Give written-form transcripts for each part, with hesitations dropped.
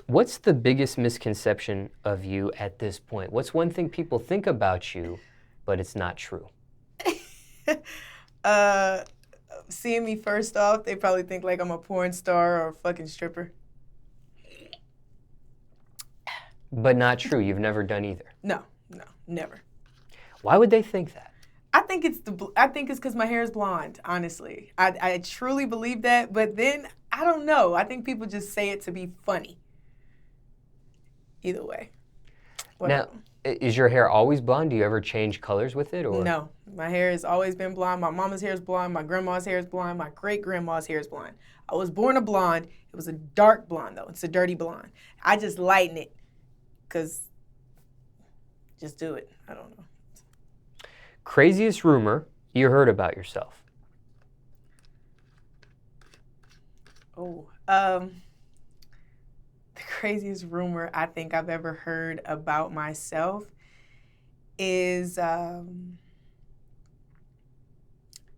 What's the biggest misconception of you at this point? What's one thing people think about you, but it's not true? uh, Seeing me first off, they probably think like I'm a porn star or a fucking stripper. But not true. You've never done either. No, never. Why would they think that? I think it's because my hair is blonde. Honestly, I truly believe that. But then I don't know. I think people just say it to be funny. Either way. Now, is your hair always blonde? Do you ever change colors with it, or No, my hair has always been blonde. My mama's hair is blonde. My grandma's hair is blonde. My great grandma's hair is blonde. I was born a blonde. It was a dark blonde though. It's a dirty blonde. I just lighten it, cause just do it. I don't know. Craziest rumor you heard about yourself? Oh, the craziest rumor I think I've ever heard about myself is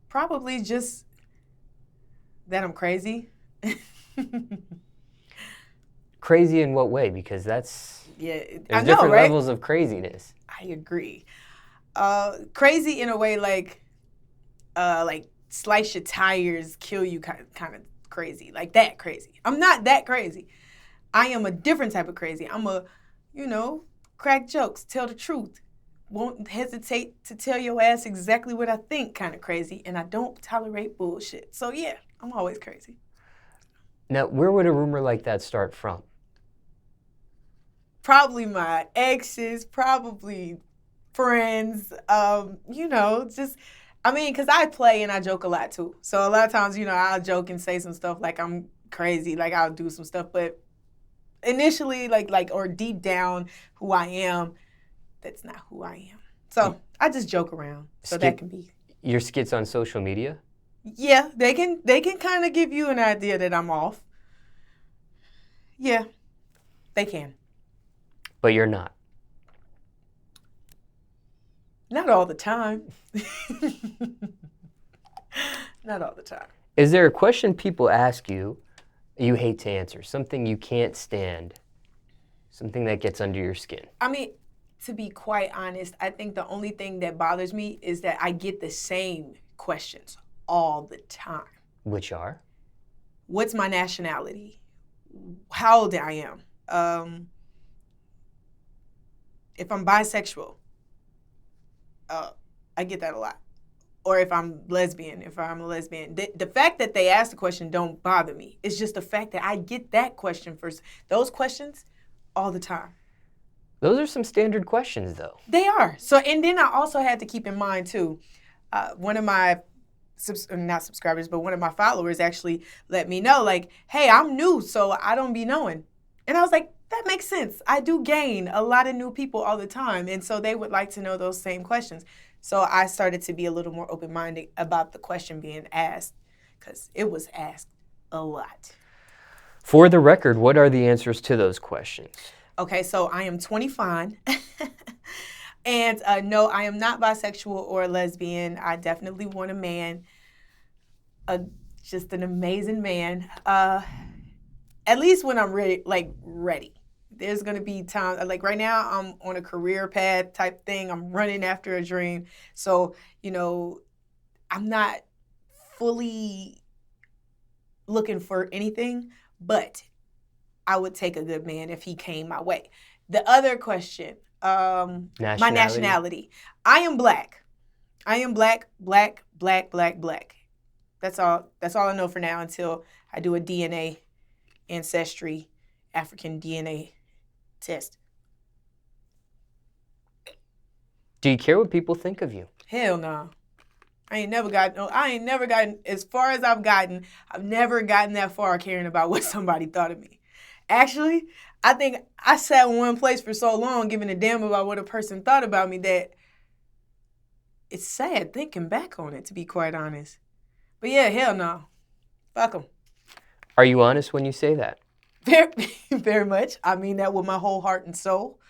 probably just that I'm crazy. Crazy in what way? Because there's I know, different right? levels of craziness. I agree. Crazy in a way like slice your tires, kill you kind of crazy, like that crazy. I'm not that crazy. I am a different type of crazy. I'm a, crack jokes, tell the truth, won't hesitate to tell your ass exactly what I think kind of crazy, and I don't tolerate bullshit. So yeah, I'm always crazy. Now, where would a rumor like that start from? Probably my exes, probably friends, because I play and I joke a lot too. So a lot of times, I'll joke and say some stuff like I'm crazy, like I'll do some stuff, but initially, or deep down, who I am, that's not who I am. So I just joke around. So that can be your skits on social media. Yeah, they can kind of give you an idea that I'm off. Yeah, they can. But you're not. Not all the time. Not all the time. Is there a question people ask you hate to answer? Something you can't stand? Something that gets under your skin? I mean, to be quite honest, I think the only thing that bothers me is that I get the same questions all the time. Which are? What's my nationality? How old I am? If I'm bisexual. I get that a lot. Or if I'm a lesbian. The fact that they ask the question don't bother me. It's just the fact that I get that question first. Those questions all the time. Those are some standard questions, though. They are. So, and then I also had to keep in mind, too, one of my, not subscribers, but one of my followers actually let me know, like, hey, I'm new, so I don't be knowing. And I was like, that makes sense. I do gain a lot of new people all the time. And so they would like to know those same questions. So I started to be a little more open-minded about the question being asked because it was asked a lot. For the record, what are the answers to those questions? Okay, so I am 25. And no, I am not bisexual or a lesbian. I definitely want a man, just an amazing man. At least when I'm ready. There's going to be times, like right now, I'm on a career path type thing. I'm running after a dream. So, I'm not fully looking for anything, but I would take a good man if he came my way. The other question, my nationality. I am black. I am black. That's all I know for now until I do a DNA ancestry, African DNA test. Do you care what people think of you? Hell no. I ain't never gotten, as far as I've never gotten that far caring about what somebody thought of me. Actually, I think I sat in one place for so long giving a damn about what a person thought about me that it's sad thinking back on it, to be quite honest. But yeah, hell no. Fuck them. Are you honest when you say that? Very, very much. I mean that with my whole heart and soul.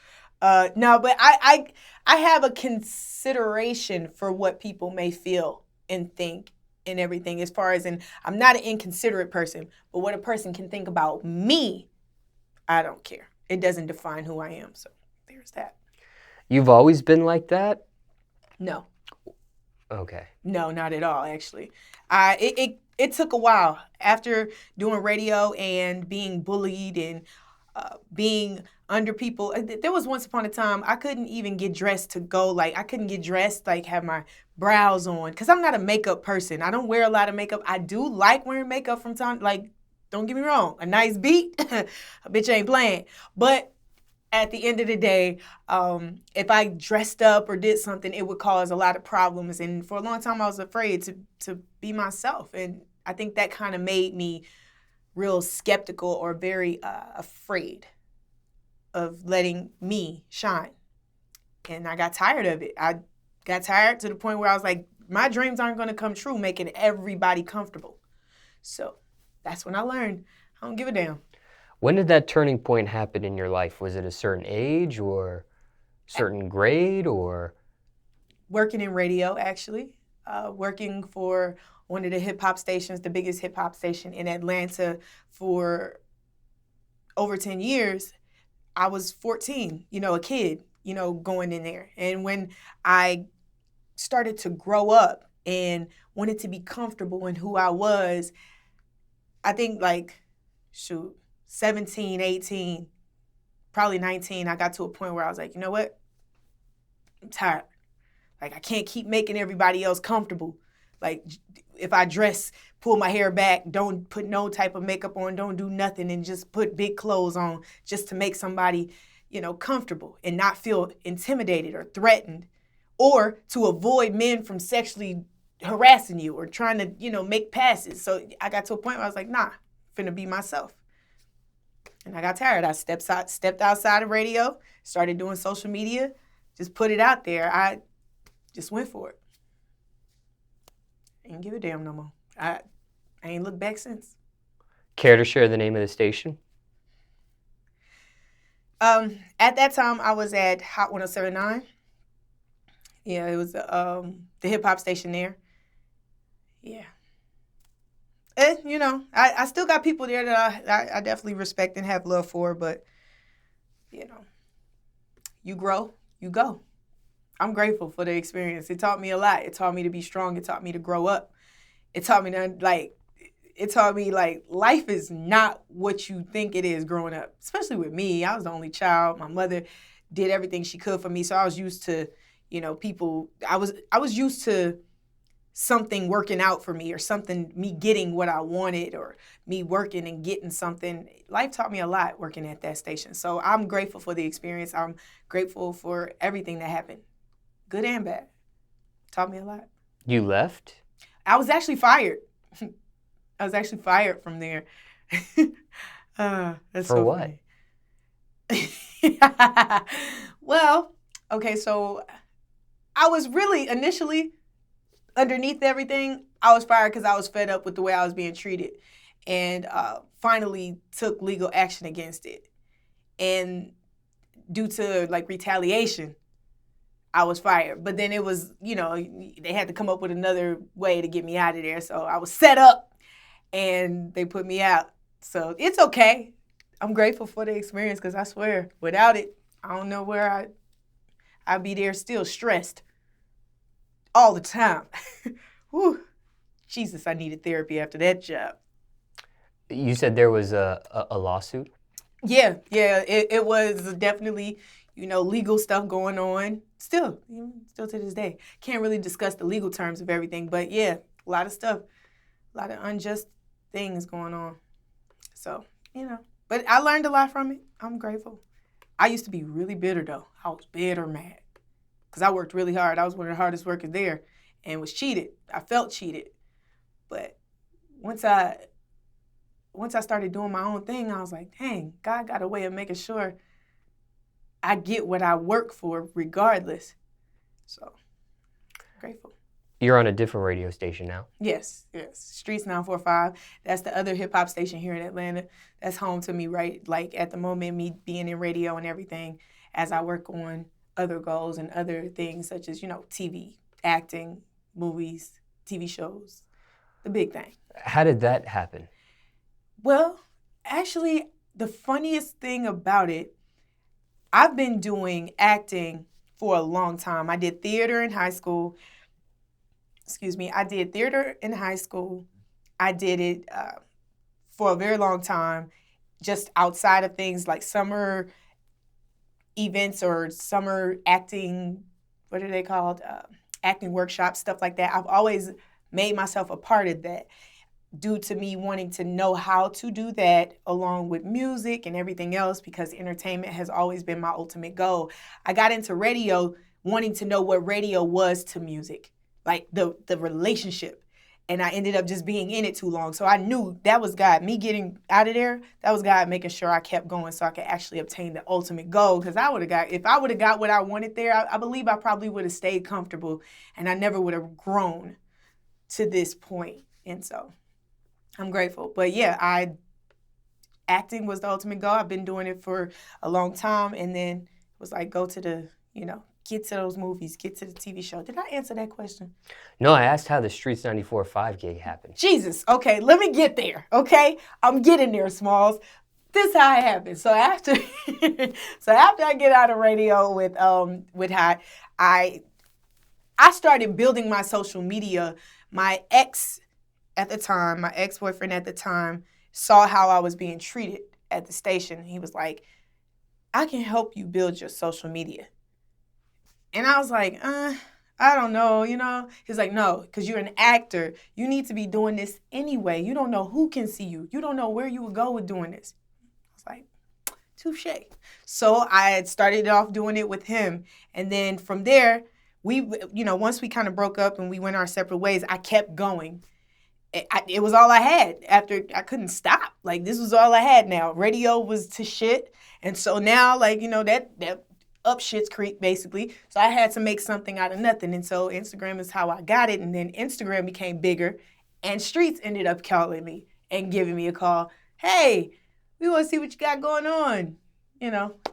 No, but I have a consideration for what people may feel and think and everything I'm not an inconsiderate person, but what a person can think about me, I don't care. It doesn't define who I am. So there's that. You've always been like that? No. Okay. No, not at all, actually. It took a while after doing radio and being bullied and being under people. There was once upon a time I couldn't even get dressed to go. Like, I couldn't get dressed, like, have my brows on. Because I'm not a makeup person. I don't wear a lot of makeup. I do like wearing makeup from time. Like, don't get me wrong. A nice beat, a bitch ain't playing. But at the end of the day, if I dressed up or did something, it would cause a lot of problems. And for a long time, I was afraid to be myself. And I think that kind of made me real skeptical or very afraid of letting me shine. And I got tired of it. I got tired to the point where I was like, my dreams aren't going to come true making everybody comfortable. So that's when I learned I don't give a damn. When did that turning point happen in your life? Was it a certain age or certain grade or? Working in radio, actually. Working for one of the hip-hop stations, the biggest hip-hop station in Atlanta for over 10 years. I was 14, a kid, going in there. And when I started to grow up and wanted to be comfortable in who I was, I think 17, 18, probably 19, I got to a point where I was like, you know what? I'm tired. Like, I can't keep making everybody else comfortable. Like, if I dress, pull my hair back, don't put no type of makeup on, don't do nothing, and just put big clothes on just to make somebody, comfortable and not feel intimidated or threatened, or to avoid men from sexually harassing you or trying to, make passes. So I got to a point where I was like, nah, I'm finna be myself. And I got tired. I stepped outside of radio, started doing social media, just put it out there. I just went for it. Ain't give a damn no more. I ain't looked back since. Care to share the name of the station? At that time, I was at Hot 107.9. Yeah, it was the hip hop station there. Yeah. I still got people there that I definitely respect and have love for, but, you grow, you go. I'm grateful for the experience. It taught me a lot. It taught me to be strong. It taught me to grow up. It taught me life is not what you think it is growing up, especially with me. I was the only child. My mother did everything she could for me. So I was used to, people, I was used to something working out for me or something, me getting what I wanted or me working and getting something. Life taught me a lot working at that station. So I'm grateful for the experience. I'm grateful for everything that happened. Good and bad. Taught me a lot. You left? I was actually fired. I was actually fired from there. That's for so what? Well, okay, so I was really initially underneath everything, I was fired because I was fed up with the way I was being treated and finally took legal action against it. And due to retaliation, I was fired. But then it was, they had to come up with another way to get me out of there. So I was set up and they put me out. So it's okay. I'm grateful for the experience because I swear, without it, I don't know where I'd be there still stressed all the time. Whew. Jesus, I needed therapy after that job. You said there was a lawsuit? Yeah, it was definitely, legal stuff going on. Still to this day. Can't really discuss the legal terms of everything, but yeah, a lot of stuff, a lot of unjust things going on. So, but I learned a lot from it. I'm grateful. I used to be really bitter though. I was bitter mad because I worked really hard. I was one of the hardest workers there and was cheated. I felt cheated. But once I started doing my own thing, I was like, dang, God got a way of making sure I get what I work for regardless. So, grateful. You're on a different radio station now? Yes. Streets 945. That's the other hip-hop station here in Atlanta. That's home to me, right? At the moment, me being in radio and everything, as I work on other goals and other things such as, TV, acting, movies, TV shows, the big thing. How did that happen? Well, actually, the funniest thing about it, I've been doing acting for a long time. I did theater in high school. Excuse me. I did theater in high school. I did it for a very long time, just outside of things like summer events or summer acting, what are they called? Acting workshops, stuff like that. I've always made myself a part of that due to me wanting to know how to do that along with music and everything else, because entertainment has always been my ultimate goal. I got into radio wanting to know what radio was to music, like the relationship. And I ended up just being in it too long. So I knew that was God. Me getting out of there, that was God making sure I kept going so I could actually obtain the ultimate goal. Because if I would have got what I wanted there, I believe I probably would have stayed comfortable and I never would have grown to this point. And so I'm grateful. But yeah, acting was the ultimate goal. I've been doing it for a long time. And then it was like, go to the, get to those movies, get to the TV show. Did I answer that question? No, I asked how the Streets 94.5 gig happened. Jesus. Okay, let me get there. Okay, I'm getting there, Smallz. This is how it happened. So after, I get out of radio with Hot, I started building my social media. My ex-boyfriend at the time, saw how I was being treated at the station. He was like, I can help you build your social media. And I was like, I don't know, He's like, no, because you're an actor. You need to be doing this anyway. You don't know who can see you. You don't know where you would go with doing this. I was like, touche. So I had started off doing it with him. And then from there, once we kind of broke up and we went our separate ways, I kept going. It was all I had. After I couldn't stop. Like, this was all I had now. Radio was to shit. And so now, that up shit's creek, basically. So I had to make something out of nothing. And so Instagram is how I got it. And then Instagram became bigger. And Streets ended up calling me and giving me a call. Hey, we want to see what you got going on.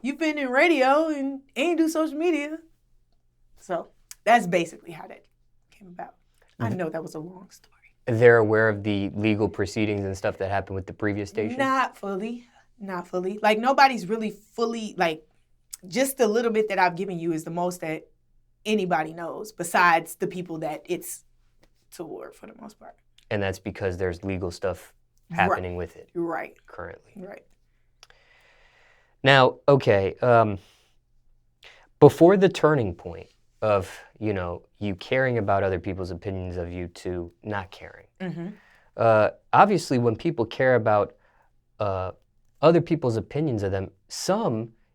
You've been in radio and ain't do social media. So that's basically how that came about. I know that was a long story. They're aware of the legal proceedings and stuff that happened with the previous station? Not fully. Like, nobody's really fully, like, just the little bit that I've given you is the most that anybody knows, besides the people that it's toward for the most part. And that's because there's legal stuff happening with it. Right. Currently. Right. Now, okay, before the turning point of, you caring about other people's opinions of you to not caring, obviously when people care about other people's opinions of them,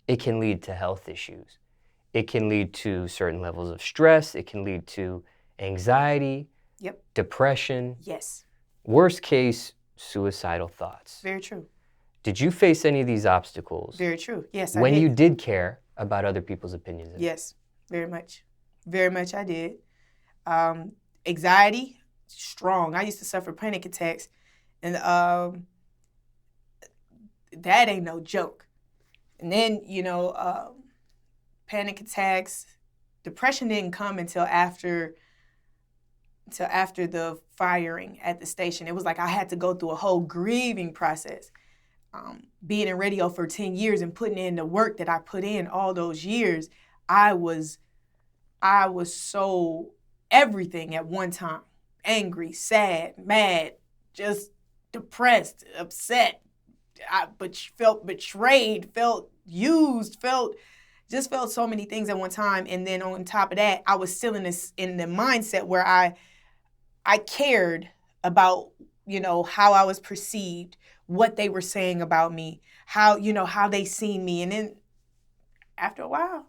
it can lead to health issues. It can lead to certain levels of stress. It can lead to anxiety, depression. Yes. Worst case, suicidal thoughts. Very true. Did you face any of these obstacles? Very true. Yes, I when did. you did care about other people's opinions of you? Yes, very much. Very much I did. Anxiety, strong. I used to suffer panic attacks. And that ain't no joke. And then, panic attacks, depression didn't come until after the firing at the station. It was like I had to go through a whole grieving process. Being in radio for 10 years and putting in the work that I put in all those years, I was so everything at one time. Angry, sad, mad, just depressed, upset. I felt betrayed, felt used, felt so many things at one time. And then on top of that, I was still in the mindset where I cared about, how I was perceived, what they were saying about me, how they seen me. And then after a while,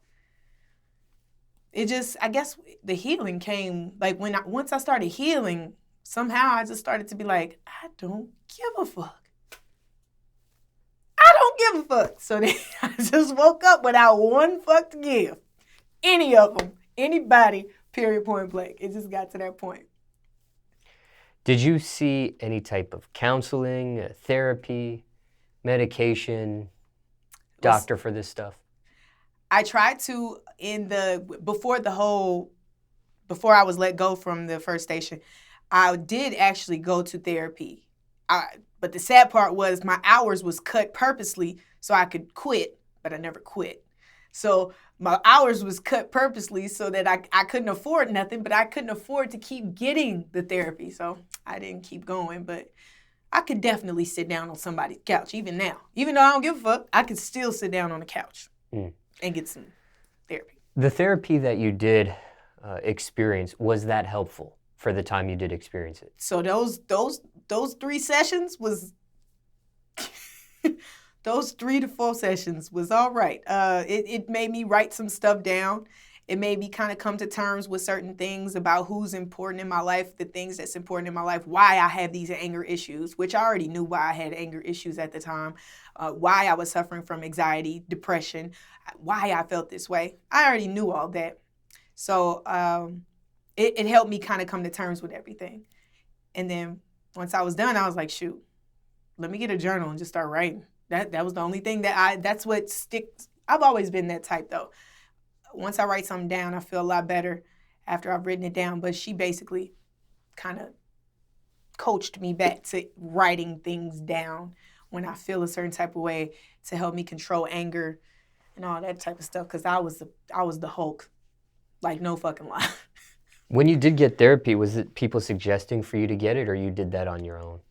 I guess the healing came, like once I started healing, somehow I just started to be like, I don't give a fuck. I don't give a fuck. So then I just woke up without one fuck to give. Any of them, anybody, period, point blank. It just got to that point. Did you see any type of counseling, therapy, medication, doctor for this stuff? I tried to before I was let go from the first station, I did actually go to therapy. But the sad part was my hours was cut purposely so I could quit, but I never quit. So my hours was cut purposely so that I couldn't afford nothing, but I couldn't afford to keep getting the therapy. So I didn't keep going, but I could definitely sit down on somebody's couch, even now. Even though I don't give a fuck, I could still sit down on the couch and get some therapy. The therapy that you did experience, was that helpful for the time you did experience it? So those 3 sessions was those 3 to 4 sessions was all right. It made me write some stuff down. It made me kind of come to terms with certain things about who's important in my life, the things that's important in my life, why I have these anger issues, which I already knew why I had anger issues at the time, why I was suffering from anxiety, depression, why I felt this way. I already knew all that. So it helped me kind of come to terms with everything. And then once I was done, I was like, shoot, let me get a journal and just start writing. That was the only thing that's what sticks. I've always been that type though. Once I write something down, I feel a lot better after I've written it down. But she basically kind of coached me back to writing things down when I feel a certain type of way to help me control anger and all that type of stuff. Because I was the Hulk, like no fucking lie. When you did get therapy, was it people suggesting for you to get it, or you did that on your own?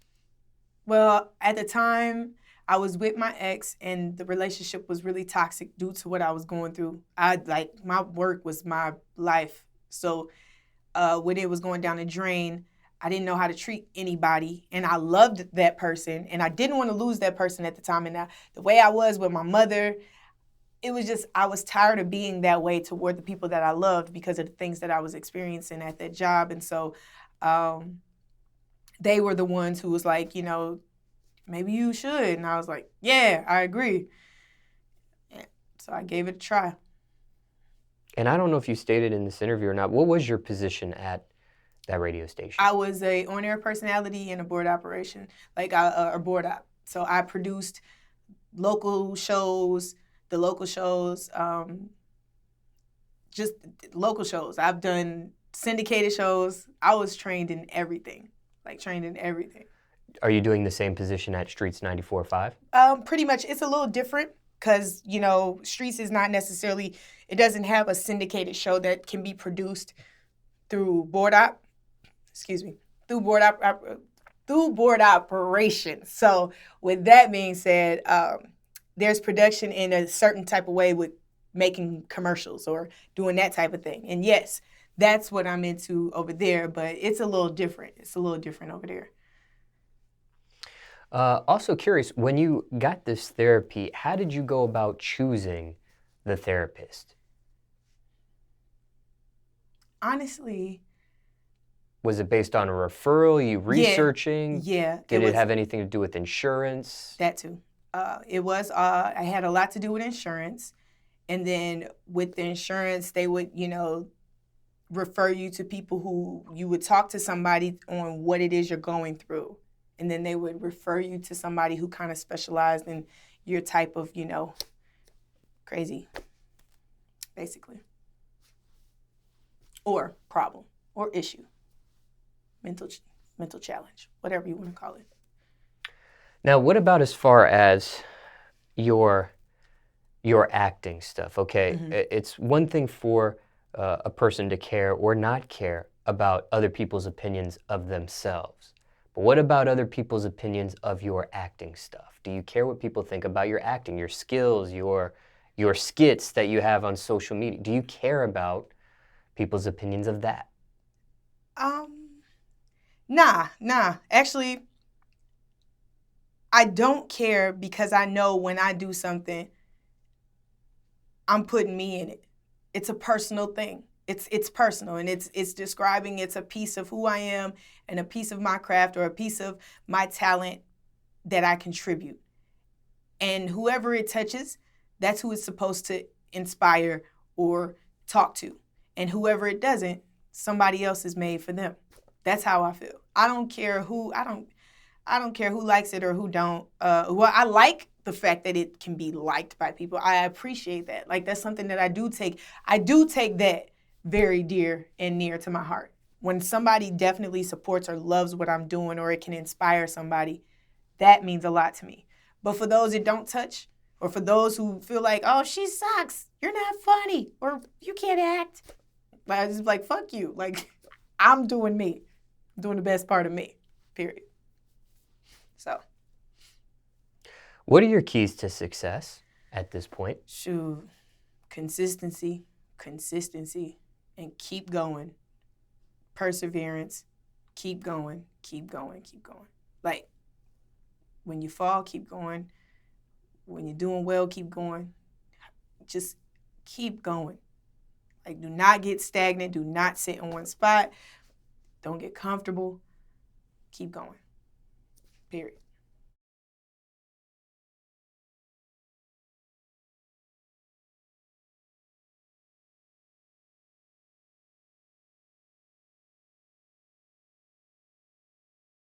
Well, at the time, I was with my ex, and the relationship was really toxic due to what I was going through. My work was my life. So when it was going down the drain, I didn't know how to treat anybody, and I loved that person, and I didn't want to lose that person at the time. And the way I was with my mother, it was just, I was tired of being that way toward the people that I loved because of the things that I was experiencing at that job. And so they were the ones who was like, maybe you should. And I was like, yeah, I agree. Yeah. So I gave it a try. And I don't know if you stated in this interview or not, what was your position at that radio station? I was a on-air personality in a board operation, like a board op. So I produced local shows, just local shows. I've done syndicated shows. I was trained in everything. Are you doing the same position at Streets 94.5? Pretty much. It's a little different because, Streets is not necessarily, it doesn't have a syndicated show that can be produced through board operations. So with that being said, there's production in a certain type of way with making commercials or doing that type of thing. And yes, that's what I'm into over there, but it's a little different. It's a little different over there. Also curious, when you got this therapy, how did you go about choosing the therapist? Honestly, was it based on a referral, you researching? Yeah. Did it have anything to do with insurance? That too. I had a lot to do with insurance. And then with the insurance, they would, refer you to people who you would talk to somebody on what it is you're going through. And then they would refer you to somebody who kind of specialized in your type of, crazy, basically. Or problem, or issue, mental challenge, whatever you want to call it. Now, what about as far as your acting stuff? Okay, It's one thing for a person to care or not care about other people's opinions of themselves. But what about other people's opinions of your acting stuff? Do you care what people think about your acting, your skills, your skits that you have on social media? Do you care about people's opinions of that? Nah. Actually, I don't care because I know when I do something, I'm putting me in it. It's a personal thing. It's personal, and it's describing, it's a piece of who I am and a piece of my craft or a piece of my talent that I contribute. And whoever it touches, that's who it's supposed to inspire or talk to. And whoever it doesn't, somebody else is made for them. That's how I feel. I don't care who likes it or who don't. Well, I like the fact that it can be liked by people. I appreciate that. Like, that's something that I do take that very dear and near to my heart. when somebody definitely supports or loves what I'm doing, or it can inspire somebody, that means a lot to me. But for those it don't touch, or for those who feel like, oh, she sucks, you're not funny, or you can't act, I just like, fuck you. Like, I'm doing me. I'm doing the best part of me, period. So. What are your keys to success at this point? Shoot, consistency, and keep going. Perseverance, keep going. Like, when you fall, keep going. When you're doing well, keep going. Just keep going. Like, do not get stagnant. Do not sit in one spot. Don't get comfortable. Keep going. Period.